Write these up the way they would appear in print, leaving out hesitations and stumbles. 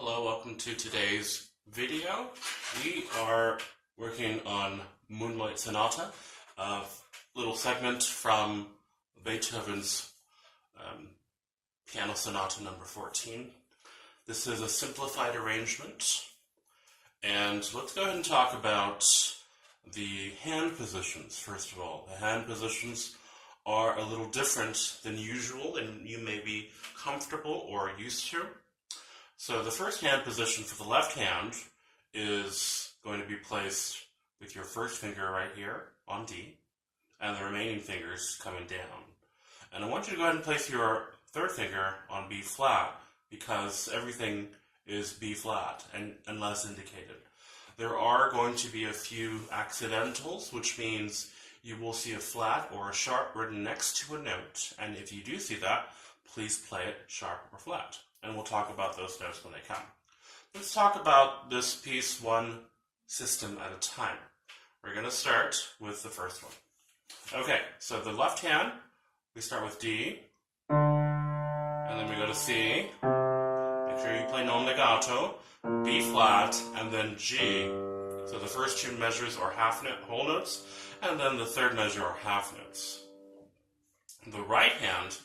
Hello, welcome to today's video. We are working on Moonlight Sonata, a little segment from Beethoven's Piano Sonata number 14. This is a simplified arrangement, and let's go ahead and talk about the hand positions first of all. The hand positions are a little different than usual and you may be comfortable or used to. So the first hand position for the left hand is going to be placed with your first finger right here on D and the remaining fingers coming down. And I want you to go ahead and place your third finger on B flat because everything is B flat and unless indicated. There are going to be a few accidentals, which means you will see a flat or a sharp written next to a note, and if you do see that, please play it sharp or flat. And we'll talk about those notes when they come. Let's talk about this piece one system at a time. We're going to start with the first one. Okay, so the left hand, we start with D, and then we go to C. Make sure you play non legato, B flat, and then G. So the first two measures are half note, whole notes, and then the third measure are half notes. The right hand,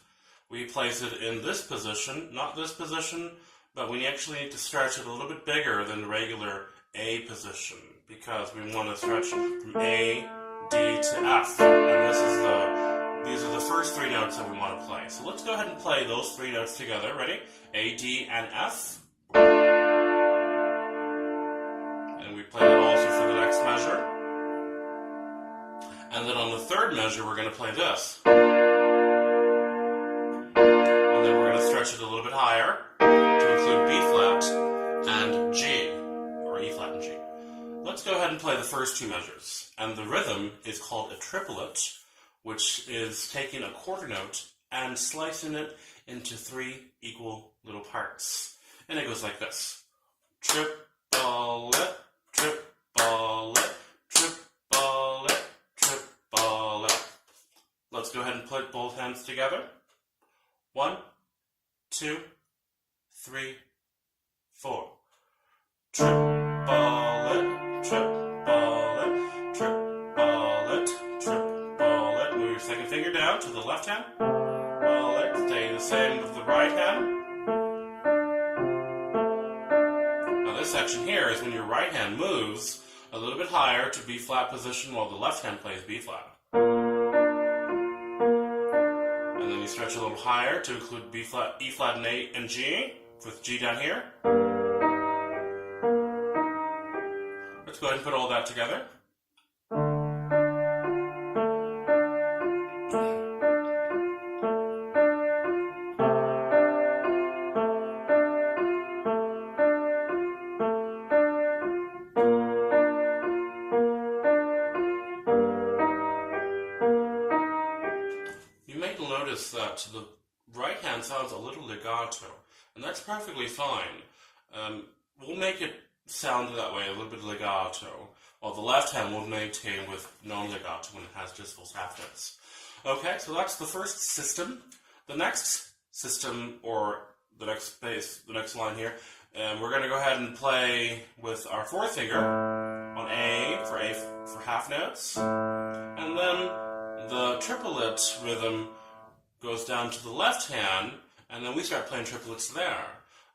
we place it in this position, not this position, but we actually need to stretch it a little bit bigger than the regular A position because we want to stretch from A, D to F. And these are the first three notes that we want to play. So let's go ahead and play those three notes together. Ready? A, D, and F. And we play that also for the next measure. And then on the third measure, we're going to play this. Stretch it a little bit higher to include B flat and G, or E flat and G. Let's go ahead and play the first two measures. And the rhythm is called a triplet, which is taking a quarter note and slicing it into three equal little parts. And it goes like this. Triplet, triplet, triplet, triplet. Let's go ahead and put both hands together. 1, 2, 3, 4. Triplet, triplet, triplet, triplet. Move your second finger down to the left hand. Triplet. Stay the same with the right hand. Now this section here is when your right hand moves a little bit higher to B flat position while the left hand plays B flat. And then you stretch a little higher to include B flat, E flat, and A and G, with G down here. Let's go ahead and put all that together. Notice that the right hand sounds a little legato, and that's perfectly fine. We'll make it sound that way, a little bit legato, while the left hand will maintain with non-legato when it has just those half notes. Okay, so that's the first system. The next system, or the next space, the next line here, we're going to go ahead and play with our fourth finger on A for half notes, and then the triplet rhythm goes down to the left hand, and then we start playing triplets there.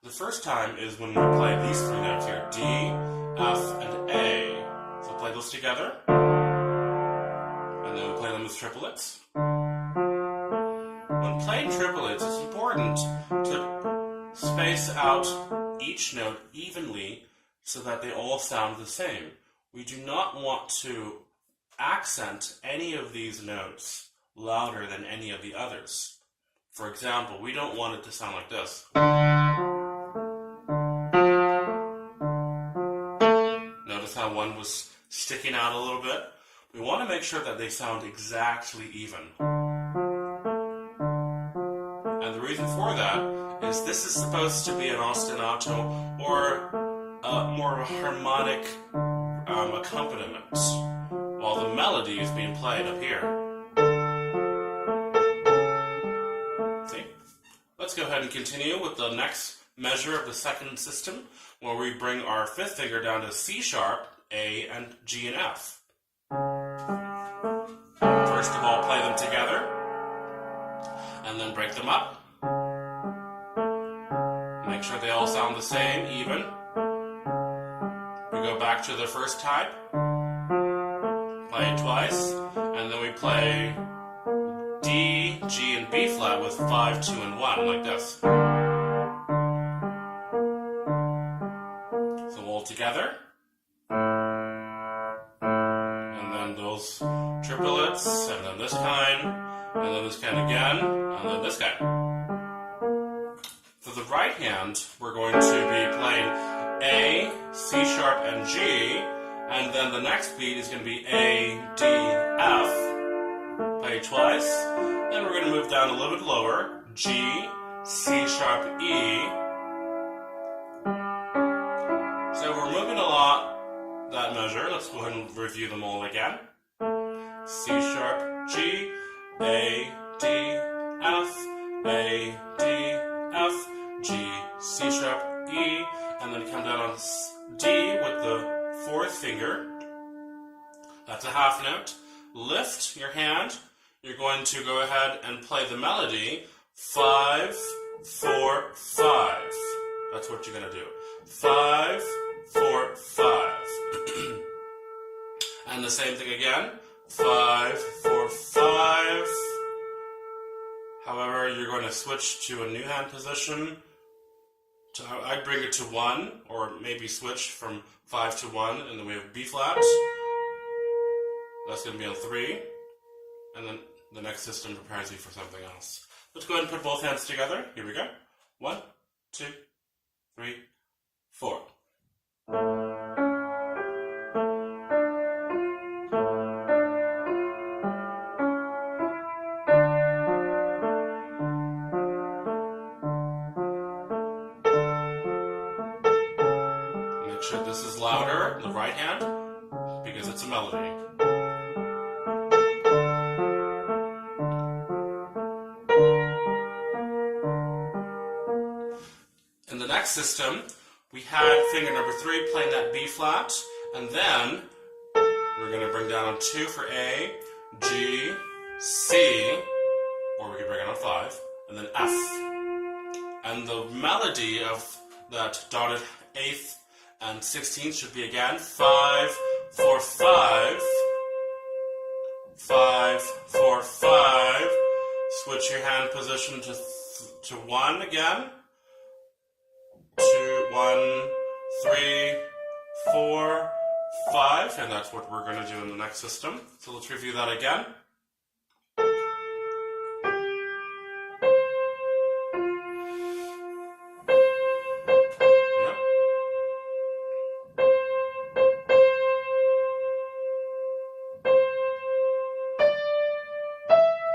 The first time is when we play these three notes here, D, F, and A. So play those together, and then we play them with triplets. When playing triplets, it's important to space out each note evenly so that they all sound the same. We do not want to accent any of these notes louder than any of the others. For example, we don't want it to sound like this. Notice how one was sticking out a little bit? We want to make sure that they sound exactly even. And the reason for that is this is supposed to be an ostinato or more of a harmonic accompaniment, while the melody is being played up here. Let's go ahead and continue with the next measure of the second system, where we bring our fifth finger down to C sharp, A, and G and F. First of all, play them together, and then break them up. Make sure they all sound the same, even. We go back to the first type, play it twice, and then we play D, G, and B flat with 5, 2, and 1, like this. So all together. And then those triplets, and then this kind, and then this kind again, and then this kind. For the right hand, we're going to be playing A, C sharp, and G, and then the next beat is going to be A, D, F. Play twice. Then we're going to move down a little bit lower. G, C sharp, E. So we're moving a lot that measure. Let's go ahead and review them all again. C sharp, G, A, D, F, A, D, F, G, C sharp, E, and then come down on D with the fourth finger. That's a half note. Lift your hand. You're going to go ahead and play the melody 5, 4, 5. That's what you're going to do. 5, 4, 5. And the same thing again. 5, 4, 5. However, you're going to switch to a new hand position. I'd bring it to 1, or maybe switch from 5 to 1, and then we have B flat. That's going to be on 3. And then the next system prepares you for something else. Let's go ahead and put both hands together. Here we go. 1, 2, 3, 4. Make sure this is louder, the right hand, because it's a melody. In the next system, we had finger number 3 playing that B flat, and then we're going to bring down on 2 for A, G, C, or we can bring it on 5, and then F. And the melody of that dotted 8th and 16th should be again 5, 4, 5, 5, 4, 5. Switch your hand position to 1 again. 2, 1, 3, 4, 5, and that's what we're going to do in the next system. So let's review that again. Yep.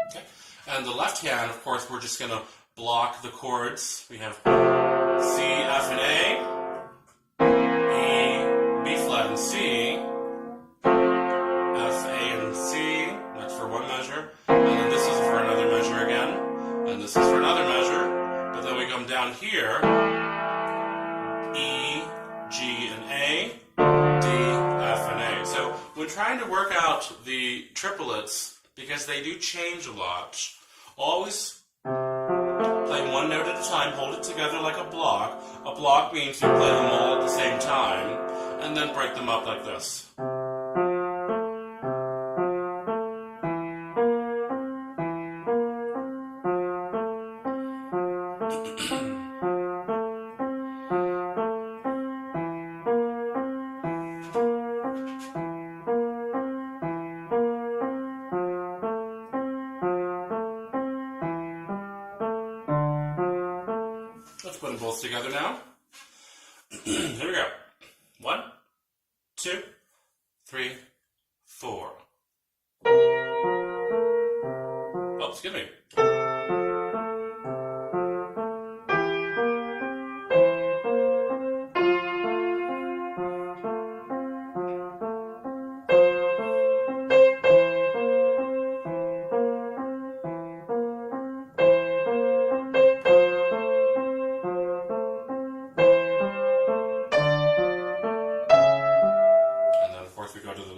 Okay. And the left hand, of course, we're just going to block the chords. We have C, F, and A, E, B flat, and C, F, A, and C, that's for one measure, and then this is for another measure again, and this is for another measure, but then we come down here, E, G, and A, D, F, and A. So when trying to work out the triplets, because they do change a lot, always play one note at a time, hold it together like a block. A block means you play them all at the same time, and then break them up like this. Let's put them both together now. Here we go. 1, 2, 3, 4. Oh, excuse me.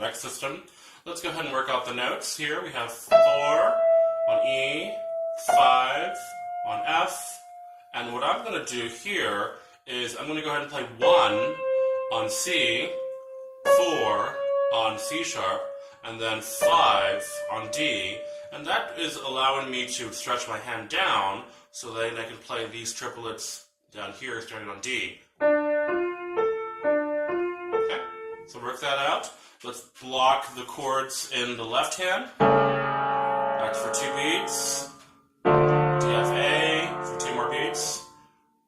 correct system. Let's go ahead and work out the notes. Here we have 4 on E, 5 on F, and what I'm going to do here is I'm going to go ahead and play 1 on C, 4 on C sharp, and then 5 on D, and that is allowing me to stretch my hand down so that I can play these triplets down here starting on D. Okay, so work that out. Let's block the chords in the left hand. That's for 2 beats. D, F, A for 2 more beats.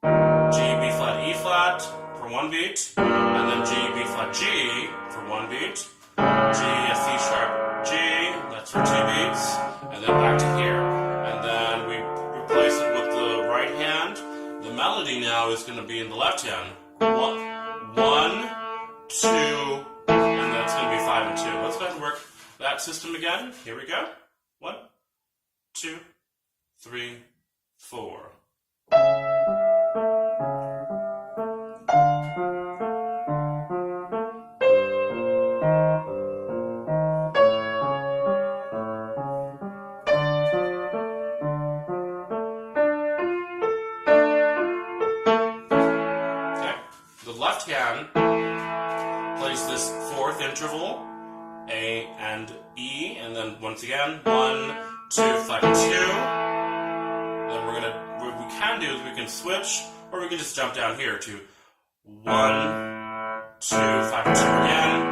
G, B flat, E flat for 1 beat. And then G, B flat, G for 1 beat. G, F, C sharp, G, that's for 2 beats. And then back to here. And then we replace it with the right hand. The melody now is going to be in the left hand. 1, 2, and then it's going to be 5 and 2. Let's go ahead and work that system again. Here we go. 1, 2, 3, 4. The left hand plays this 4th interval, A and E, and then once again, 1, 2, flat 2. Then what we can do is we can switch, or we can just jump down here to 1, 2, flat 2 again,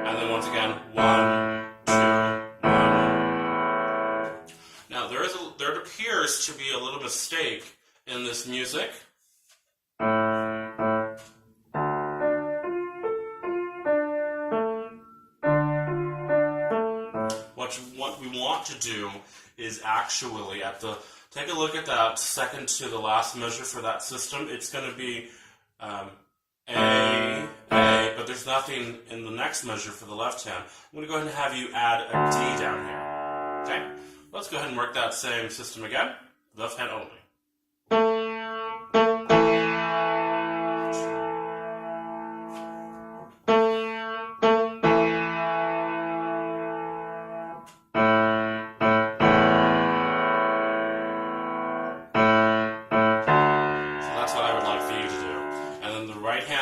and then once again, 1, 2, 1. Now there appears to be a little mistake in this music. What we want to do is actually take a look at that second to the last measure for that system. It's going to be A, but there's nothing in the next measure for the left hand. I'm going to go ahead and have you add a D down here. Okay? Let's go ahead and work that same system again. Left hand only.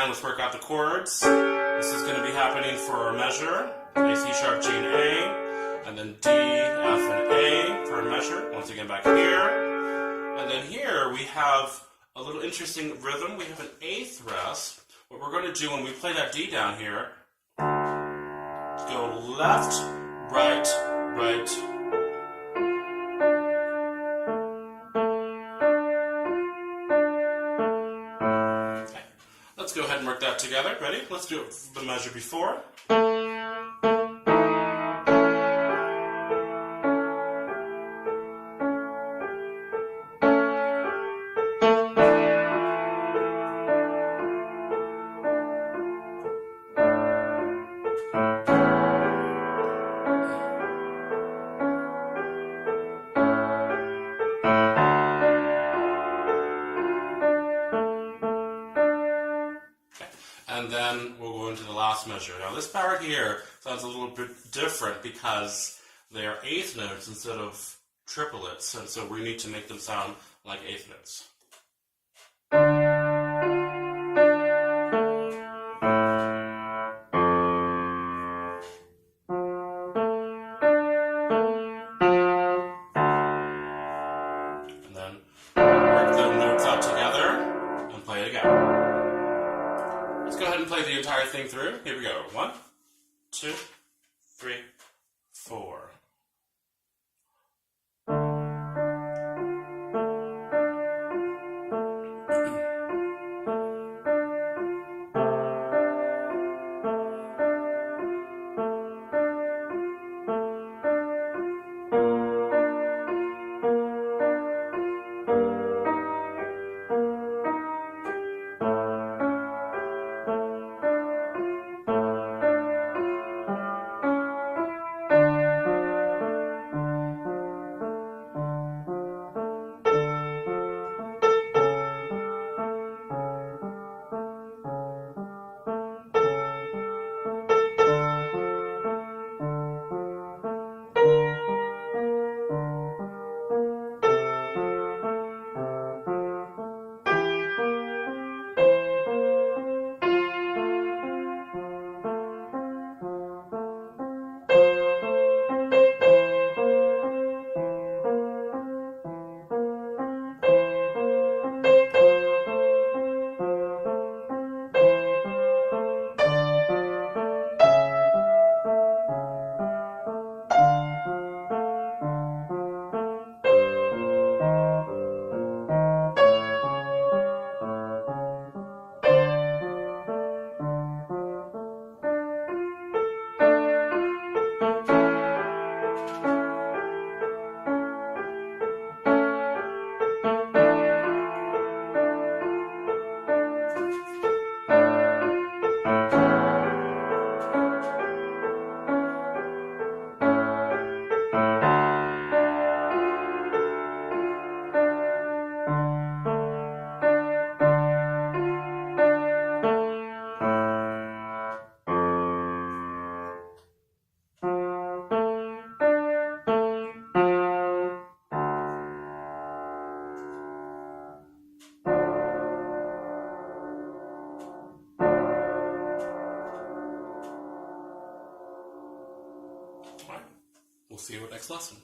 Let's work out the chords. This is going to be happening for a measure, A, C sharp, G, and A, and then D, F, and A for a measure. Once again back here. And then here we have a little interesting rhythm. We have an 8th rest. What we're going to do when we play that D down here, go left, right, right. Let's go ahead and work that together. Ready? Let's do it the measure before. And then we'll go into the last measure. Now this part here sounds a little bit different because they are 8th notes instead of triplets, and so we need to make them sound like 8th notes. And then work the notes out together and play it again. Let's go ahead and play the entire thing through. Here we go. 1, 2, 3, 4. see you at next lesson.